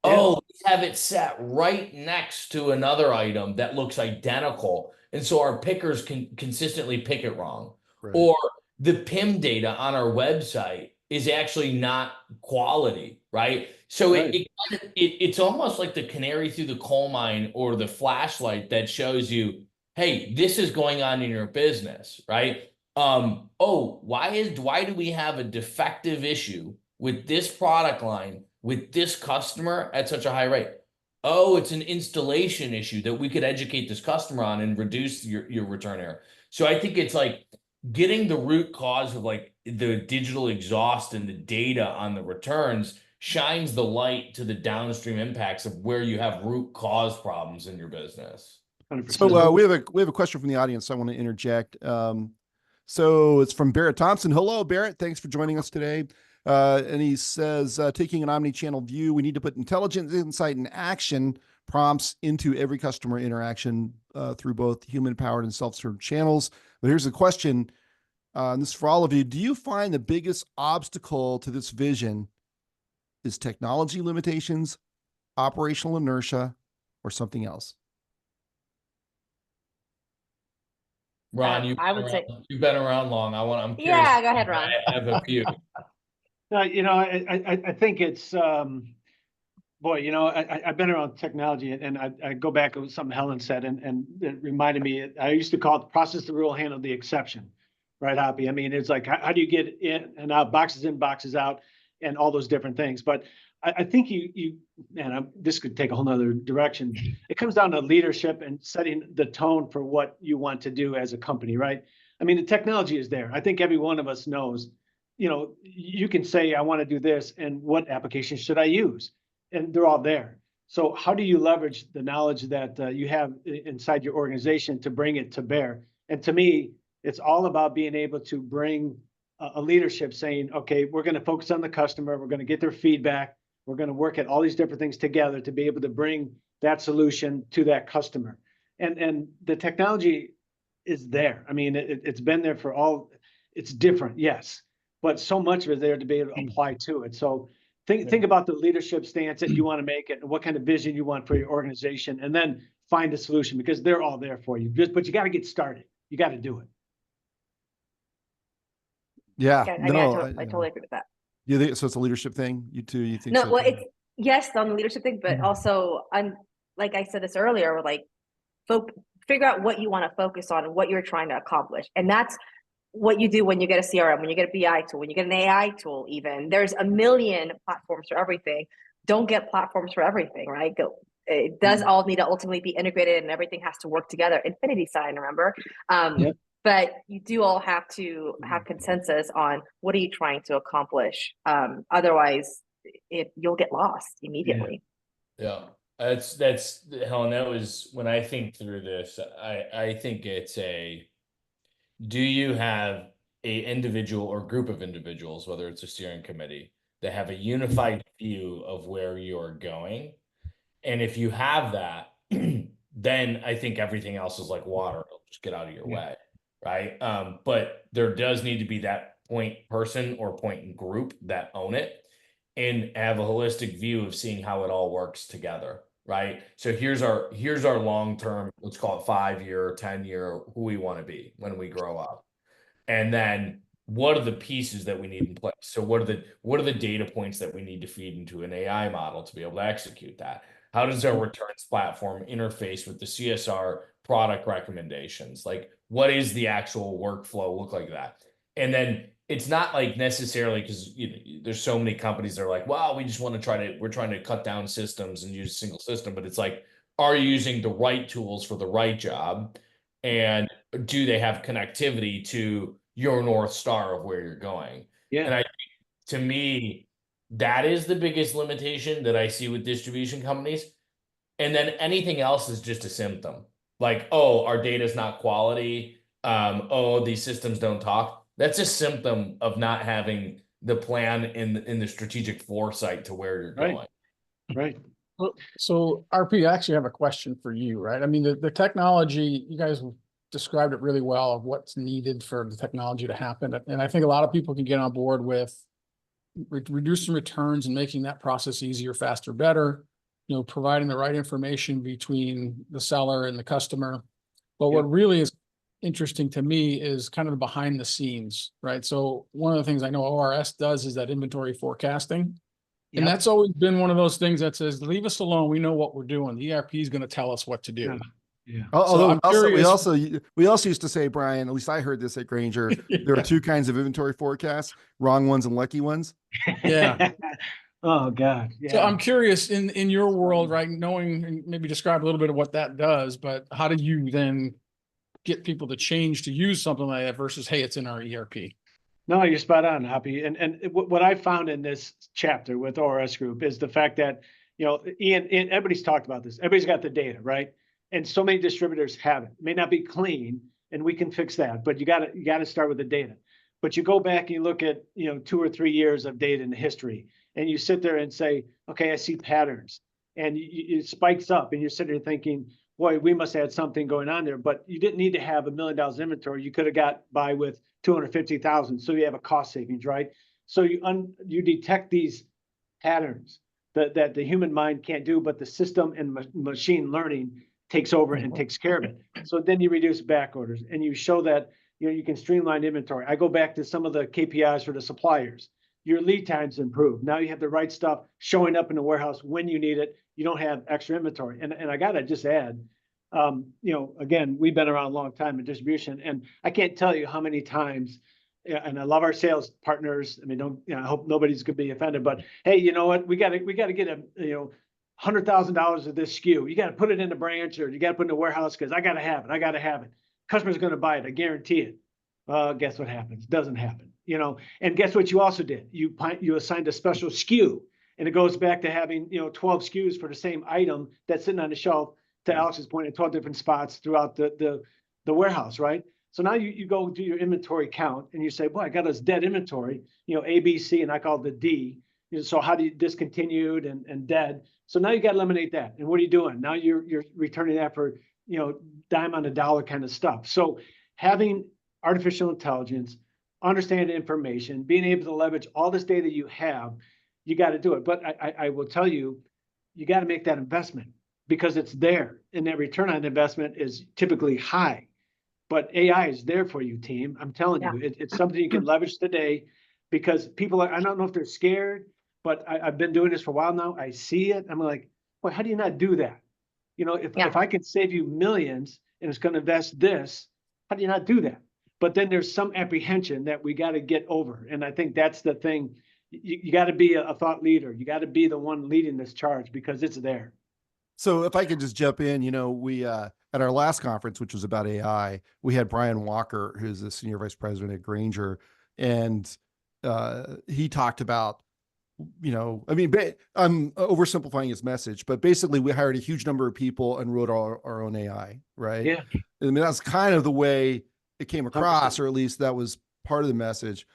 Oh, let's have it set right next to another item that looks identical. And so our pickers can consistently pick it wrong. Right. Or the PIM data on our website is actually not quality, right? So it's almost like the canary through the coal mine, or the flashlight that shows you, hey, this is going on in your business, right? Oh, why do we have a defective issue with this product line with this customer at such a high rate? Oh, it's an installation issue that we could educate this customer on and reduce your return error. So I think it's like getting the root cause of like the digital exhaust and the data on the returns shines the light to the downstream impacts of where you have root cause problems in your business. 100%. So we have a question from the audience I want to interject. So it's from Barrett Thompson. Hello, Barrett. Thanks for joining us today. And he says, taking an omni-channel view, we need to put intelligence, insight, and action prompts into every customer interaction through both human-powered and self-serve channels. But here's the question, and this is for all of you. Do you find the biggest obstacle to this vision is technology limitations, operational inertia, or something else? Ron, you've been around long. I'm curious. Yeah, go ahead, Ron. I have a few. You know, I think it's, boy, you know, I've been around technology, and I go back to something Helen said, and it reminded me, I used to call it the process, the rule, handle the exception, right, Hoppy? I mean, it's like, how do you get in and out, boxes in, boxes out, and all those different things. But I think this could take a whole nother direction. It comes down to leadership and setting the tone for what you want to do as a company, right? I mean, the technology is there. I think every one of us knows, you know, you can say, I want to do this, and what application should I use? And they're all there. So how do you leverage the knowledge that you have inside your organization to bring it to bear? And to me, it's all about being able to bring a leadership saying, okay, we're going to focus on the customer. We're going to get their feedback. We're going to work at all these different things together to be able to bring that solution to that customer. And the technology is there. I mean, it's been there for all, it's different, yes, but so much of it there to be able to apply to it. So think about the leadership stance that you want to make it and what kind of vision you want for your organization, and then find a solution, because they're all there for you. But you got to get started. You got to do it. Yeah, Okay, no, I totally agree with that. you think so? It's a leadership thing. You too? You think No, so? well, too? it's yes on the leadership thing, but also like I said this earlier, we're like figure out what you want to focus on and what you're trying to accomplish. And that's what you do when you get a CRM, when you get a BI tool, when you get an AI tool, even. There's a million platforms for everything. Don't get platforms for everything, right? It does all need to ultimately be integrated, and everything has to work together. Infinity sign, remember? But you do all have to have consensus on what are you trying to accomplish. Otherwise, you'll get lost immediately. Yeah. That's Helen, that was when I think through this, I think it's do you have a individual or group of individuals, whether it's a steering committee, that have a unified view of where you're going? And if you have that, then I think everything else is like water. It'll just get out of your way. Right. But there does need to be that point person or point group that own it and have a holistic view of seeing how it all works together. Right. So here's our long-term, let's call it 5-year, 10-year, who we want to be when we grow up. And then what are the pieces that we need in place? So what are the data points that we need to feed into an AI model to be able to execute that? How does our returns platform interface with the CSR product recommendations? Like, what is the actual workflow look like that? And then it's not like necessarily, because there's so many companies that are like, well, we're trying to cut down systems and use a single system. But it's like, are you using the right tools for the right job? And do they have connectivity to your North Star of where you're going? And to me, that is the biggest limitation that I see with distribution companies. And then anything else is just a symptom. Like, oh, our data is not quality. Oh, these systems don't talk. That's a symptom of not having the plan in the strategic foresight to where you're going. Right. So RP, I actually have a question for you, right? I mean, the technology, you guys described it really well of what's needed for the technology to happen. And I think a lot of people can get on board with reducing returns and making that process easier, faster, better, providing the right information between the seller and the customer. But what really is interesting to me is kind of behind the scenes, right? So one of the things I know ORS does is that inventory forecasting. And that's always been one of those things that says, leave us alone. We know what we're doing. The ERP is going to tell us what to do. Although we also used to say, Brian, at least I heard this at Grainger, there are two kinds of inventory forecasts, wrong ones and lucky ones. Yeah. Oh God. Yeah. So I'm curious in your world, right? Knowing, and maybe describe a little bit of what that does, but how do you then get people to change to use something like that versus, hey, it's in our ERP? No, you're spot on, Hoppy. And what I found in this chapter with ORS Group is the fact that, Ian, everybody's talked about this. Everybody's got the data, right? And so many distributors have it. It may not be clean, and we can fix that, but you got to start with the data. But you go back and you look at, 2 or 3 years of data in history, and you sit there and say, okay, I see patterns, and it spikes up, and you're sitting there thinking, boy, we must have had something going on there. But you didn't need to have $1 million inventory. You could have got by with 250,000. So you have a cost savings, right? So you detect these patterns that the human mind can't do, but the system and machine learning takes over and takes care of it. So then you reduce back orders, and you show that you can streamline inventory. I go back to some of the KPIs for the suppliers. Your lead times improve. Now you have the right stuff showing up in the warehouse when you need it. You don't have extra inventory. And I gotta just add, again, we've been around a long time in distribution, and I can't tell you how many times. And I love our sales partners. I mean, I hope nobody's gonna be offended, but hey, you know what? We gotta get $100,000 of this SKU. You got to put it in the branch, or you got to put it in the warehouse because I got to have it. Customer's going to buy it. I guarantee it. Guess what happens? Doesn't happen. And guess what you also did? You assigned a special SKU, and it goes back to having 12 SKUs for the same item that's sitting on the shelf. To Alex's point, in 12 different spots throughout the warehouse, right? So now you go do your inventory count and you say, boy, I got this dead inventory, A, B, C, and I call it the D. So how do you discontinued and dead? So now you got to eliminate that. And what are you doing? Now you're returning that for, dime on the dollar kind of stuff. So having artificial intelligence, understanding information, being able to leverage all this data you have, you got to do it. But I will tell you, you got to make that investment because it's there. And that return on investment is typically high. But AI is there for you, team. I'm telling you, it's something you can leverage today because people I don't know if they're scared, but I've been doing this for a while now. I see it. I'm like, well, how do you not do that? If I can save you millions and it's going to invest this, how do you not do that? But then there's some apprehension that we got to get over. And I think that's the thing. You got to be a thought leader. You got to be the one leading this charge because it's there. So if I could just jump in, we at our last conference, which was about AI, we had Brian Walker, who's the senior vice president at Grainger, and he talked about, I'm oversimplifying his message, but basically we hired a huge number of people and wrote our own AI, right? Yeah. I mean, that's kind of the way it came across, 100%. Or at least that was part of the message.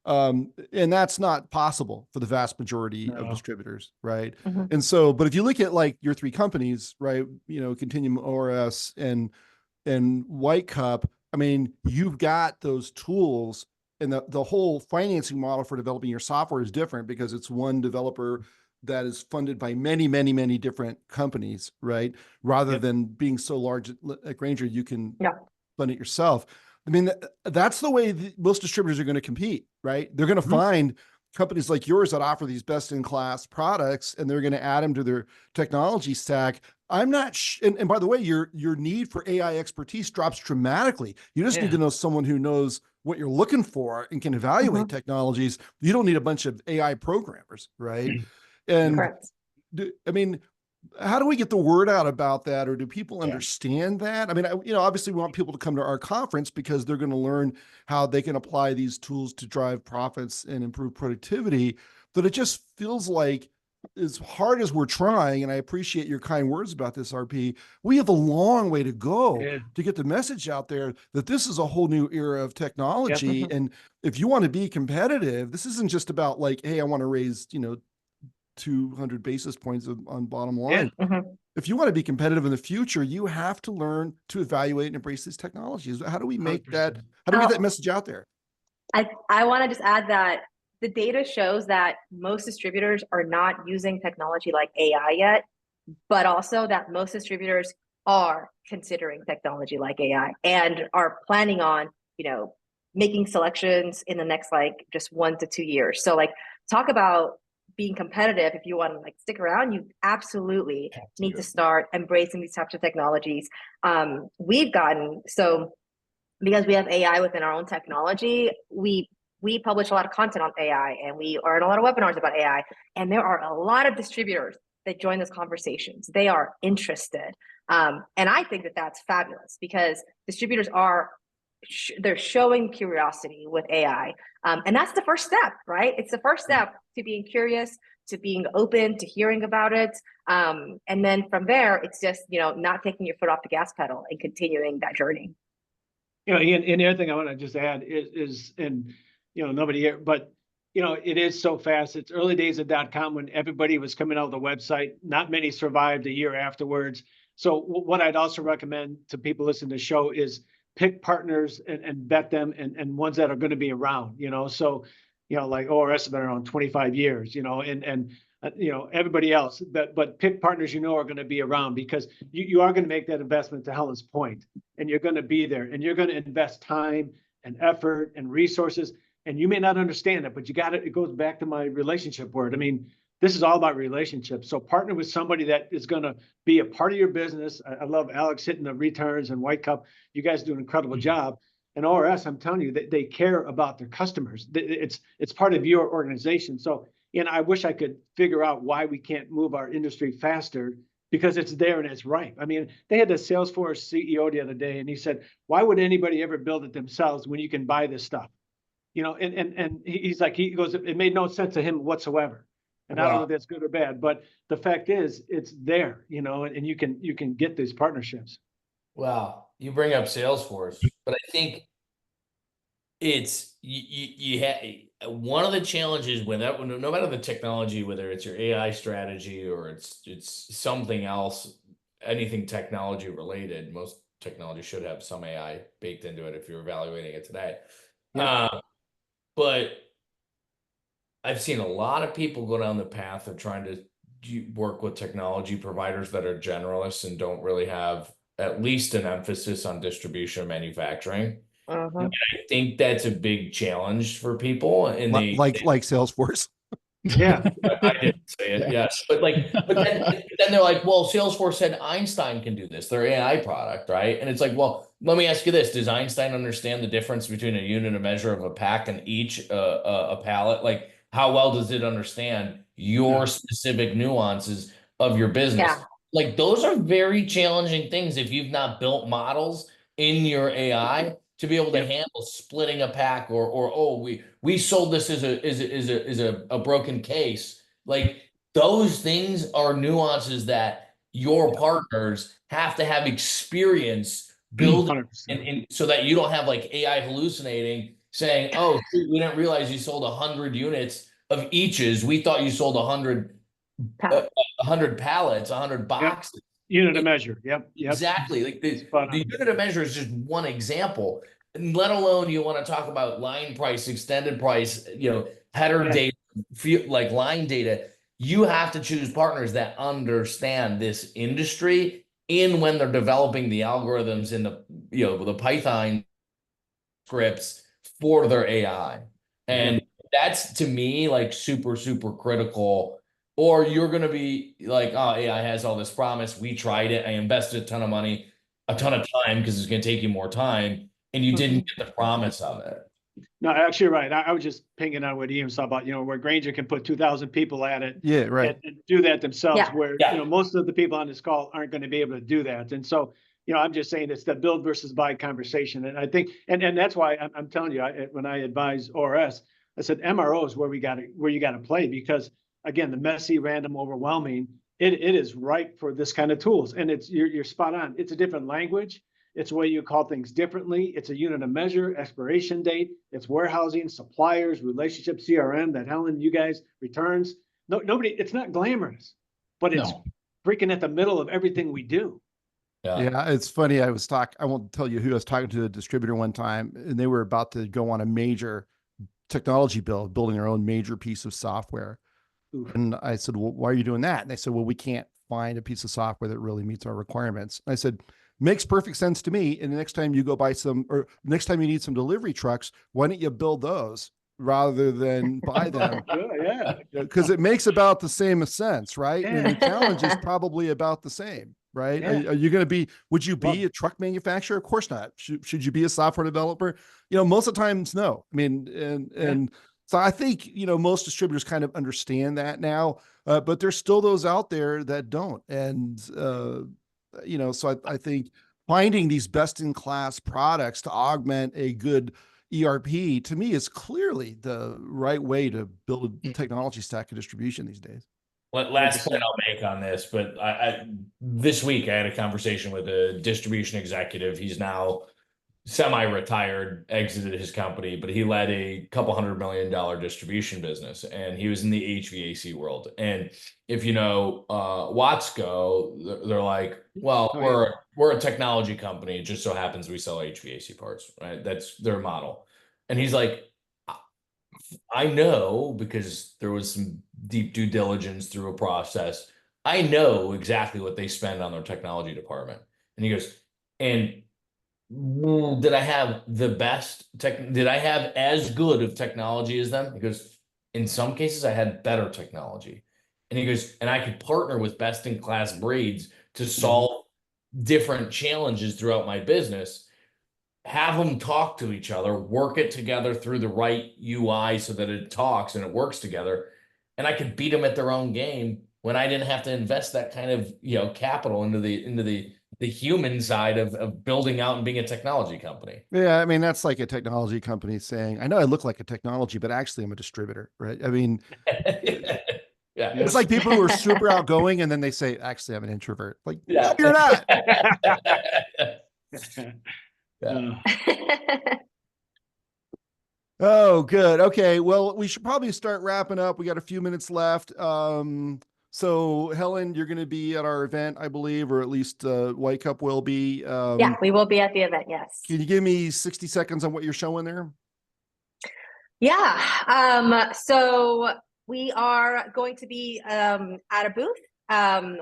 And that's not possible for the vast majority of distributors, right? Mm-hmm. And so, but if you look at like your three companies, right, Continuum, ORS, and White Cup, I mean, you've got those tools, and the whole financing model for developing your software is different because it's one developer that is funded by many, many, many different companies, right? Rather than being so large at Grainger, you can fund it yourself. I mean, that's the way most distributors are going to compete, right? They're going to find companies like yours that offer these best-in-class products, and they're going to add them to their technology stack. I'm not, and by the way, your need for AI expertise drops dramatically. You just need to know someone who knows what you're looking for and can evaluate technologies. You don't need a bunch of AI programmers, right? And I mean, how do we get the word out about that? Or do people understand that? I mean, obviously we want people to come to our conference because they're going to learn how they can apply these tools to drive profits and improve productivity. But it just feels like, as hard as we're trying, and I appreciate your kind words about this, RP, we have a long way to go to get the message out there that this is a whole new era of technology. And if you want to be competitive, this isn't just about like, hey, I want to raise, 200 basis points on bottom line. If you want to be competitive in the future, you have to learn to evaluate and embrace these technologies. How do we make 100%. That? How do we get that message out there? I want to just add that the data shows that most distributors are not using technology like AI yet, but also that most distributors are considering technology like AI and are planning on, making selections in the next just 1 to 2 years. So talk about being competitive. If you want to stick around, you absolutely need to start embracing these types of technologies. We've gotten, so because we have AI within our own technology, we publish a lot of content on AI, and we are in a lot of webinars about AI. And there are a lot of distributors that join those conversations. They are interested. And I think that that's fabulous because distributors they're showing curiosity with AI. And that's the first step, right? It's the first step to being curious, to being open, to hearing about it. And then from there, it's just, not taking your foot off the gas pedal and continuing that journey. Ian, and the other thing I want to just add is nobody here, but it is so fast. It's early days of .com when everybody was coming out of the website. Not many survived a year afterwards. So what I'd also recommend to people listening to the show is pick partners and vet them and ones that are going to be around, so, like ORS has been around 25 years, and everybody else, but pick partners, are going to be around because you are going to make that investment, to Helen's point, and you're going to be there and you're going to invest time and effort and resources. And you may not understand it, but it goes back to my relationship word. I mean, this is all about relationships. So partner with somebody that is going to be a part of your business. I love Alex hitting the returns and White Cup. You guys do an incredible job. And ORS, I'm telling you, they care about their customers. It's part of your organization. So, I wish I could figure out why we can't move our industry faster because it's there and it's ripe. I mean, they had the Salesforce CEO the other day, and he said, why would anybody ever build it themselves when you can buy this stuff? And he's like, he goes, it made no sense to him whatsoever. And I don't know if that's good or bad, but the fact is it's there, and you can get these partnerships. Well, you bring up Salesforce, but I think it's you have one of the challenges with that, no matter the technology, whether it's your AI strategy or it's something else, anything technology related, most technology should have some AI baked into it if you're evaluating it today. But I've seen a lot of people go down the path of trying to work with technology providers that are generalists and don't really have at least an emphasis on distribution and manufacturing. Mhm. I think that's a big challenge for people, and like Salesforce. Yeah. I didn't say it, yes, but then they're like, well, Salesforce said Einstein can do this, their AI product, right? And it's like, well, let me ask you this: does Einstein understand the difference between a unit of measure of a pack and each a pallet? Like, how well does it understand your specific nuances of your business? Yeah. Like, those are very challenging things if you've not built models in your AI to be able to handle splitting a pack, or oh, we sold this as a broken case. Like, those things are nuances that your partners have to have experience building 100%. and so that you don't have like AI hallucinating saying, oh, we didn't realize you sold 100 units of eaches. We thought you sold 100 pallets, 100 boxes. Unit of measure. Yep. Exactly. Like the unit of measure is just one example, and let alone you want to talk about line price, extended price, header data, like line data. You have to choose partners that understand this industry in when they're developing the algorithms in the Python scripts for their AI. And that's, to me, like super, super critical. Or you're going to be like, oh, AI has all this promise. We tried it. I invested a ton of money, a ton of time, because it's going to take you more time, and you didn't get the promise of it. No, actually, you're right. I was just pinging on what Ian was talking about, where Grainger can put 2,000 people at it. Yeah, right. And do that themselves, Yeah. where, most of the people on this call aren't going to be able to do that. And so, I'm just saying it's the build versus buy conversation. And I think, and that's why I'm telling you, when I advise ORS, I said MRO is where you got to play, because again, the messy, random, overwhelming, it is ripe for this kind of tools. And you're spot on. It's a different language. It's the way you call things differently. It's a unit of measure, expiration date. It's warehousing, suppliers, relationship, CRM, that Helen, you guys, returns. Nobody, it's not glamorous, but it's freaking at the middle of everything we do. Yeah, it's funny. I won't tell you who. I was talking to a distributor one time, and they were about to go on a major technology build, building their own major piece of software. Oof. And I said, well, why are you doing that? And they said, well, we can't find a piece of software that really meets our requirements. And I said, makes perfect sense to me. And the next time you go buy next time you need some delivery trucks, why don't you build those rather than buy them? Yeah. Because it makes about the same sense, right? And the challenge is probably about the same, right? Are you going to be, would you be a truck manufacturer? Of course not. Should you be a software developer? Most of the times, no. I mean, and so I think, most distributors kind of understand that now, but there's still those out there that don't. And, so I think finding these best-in-class products to augment a good ERP, to me, is clearly the right way to build a technology stack of distribution these days. Last point I'll make on this, but this week I had a conversation with a distribution executive. He's now semi-retired, exited his company, but he led a couple $100 million distribution business, and he was in the HVAC world. And if you know Watsco, they're like, well, we're a technology company. It just so happens we sell HVAC parts, right? That's their model. And he's like, I know, because there was some deep due diligence through a process. I know exactly what they spend on their technology department. And he goes, and did I have the best tech? Did I have as good of technology as them? He goes, in some cases, I had better technology. And he goes, and I could partner with best in class breeds to solve different challenges throughout my business, have them talk to each other, work it together through the right UI so that it talks and it works together. And I could beat them at their own game when I didn't have to invest that kind of, capital into the human side of building out and being a technology company. Yeah, I mean, that's like a technology company saying, I know I look like a technology, but actually I'm a distributor, right? I mean, it's like people who are super outgoing and then they say, actually, I'm an introvert. Like, no, you're not. Oh, good. Okay. Well, we should probably start wrapping up. We got a few minutes left. So Helen, you're going to be at our event, I believe, or at least White Cup will be. Yeah, we will be at the event. Yes. Can you give me 60 seconds on what you're showing there? Yeah. So we are going to be at a booth.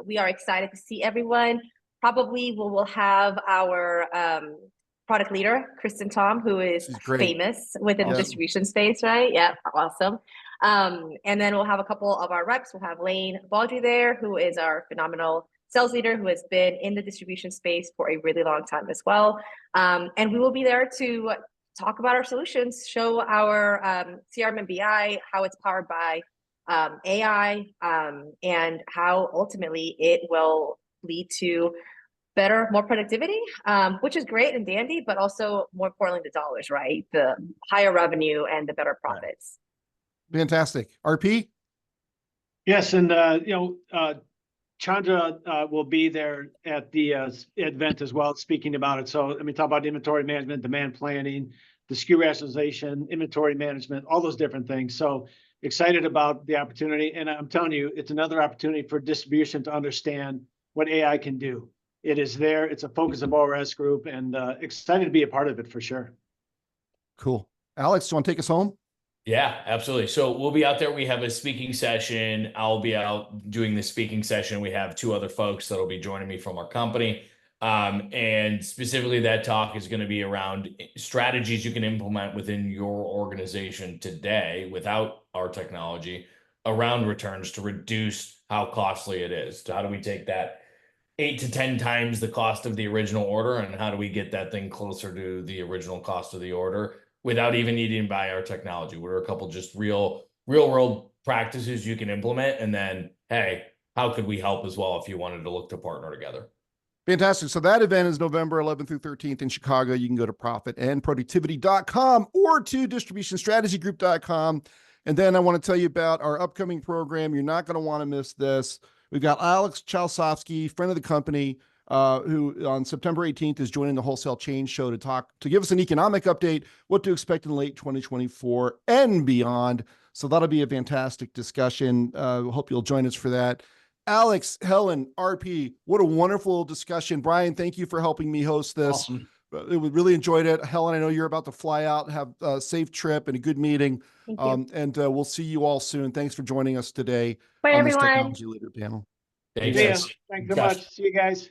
We are excited to see everyone. Probably we will have our product leader, Kristen Tom, who is famous within the distribution space, right? Yeah, awesome. And then we'll have a couple of our reps. We'll have Lane Baldry there, who is our phenomenal sales leader, who has been in the distribution space for a really long time as well. And we will be there to talk about our solutions, show our CRM and BI, how it's powered by AI, and how ultimately it will lead to better, more productivity, which is great and dandy, but also more importantly, the dollars, right? The higher revenue and the better profits. Fantastic. RP? Yes, and Chandra will be there at the event as well, speaking about it. So let me talk about inventory management, demand planning, the SKU rationalization, inventory management, all those different things. So excited about the opportunity. And I'm telling you, it's another opportunity for distribution to understand what AI can do. It is there. It's a focus of ORS Group, and excited to be a part of it for sure. Cool. Alex, do you want to take us home? Yeah, absolutely. So we'll be out there. We have a speaking session. I'll be out doing the speaking session. We have 2 other folks that'll be joining me from our company. And specifically that talk is going to be around strategies you can implement within your organization today without our technology around returns to reduce how costly it is. So how do we take that 8 to 10 times the cost of the original order, and how do we get that thing closer to the original cost of the order without even needing to buy our technology? What are a couple just real world practices you can implement? And then, hey, how could we help as well if you wanted to look to partner together? Fantastic. So that event is November 11th through 13th in Chicago. You can go to profitandproductivity.com or to distributionstrategygroup.com. And then I want to tell you about our upcoming program. You're not going to want to miss this. We've got Alex Chalsofsky, friend of the company, who on September 18th is joining the Wholesale Change Show to give us an economic update, what to expect in late 2024 and beyond. So that'll be a fantastic discussion. Hope you'll join us for that. Alex, Helen, RP, what a wonderful discussion. Brian, thank you for helping me host this. Awesome. We really enjoyed it. Helen, I know you're about to fly out, have a safe trip and a good meeting. Thank you. And we'll see you all soon. Thanks for joining us today Bye, on this everyone. Technology Leader panel. Thanks. Thanks so much. See you guys.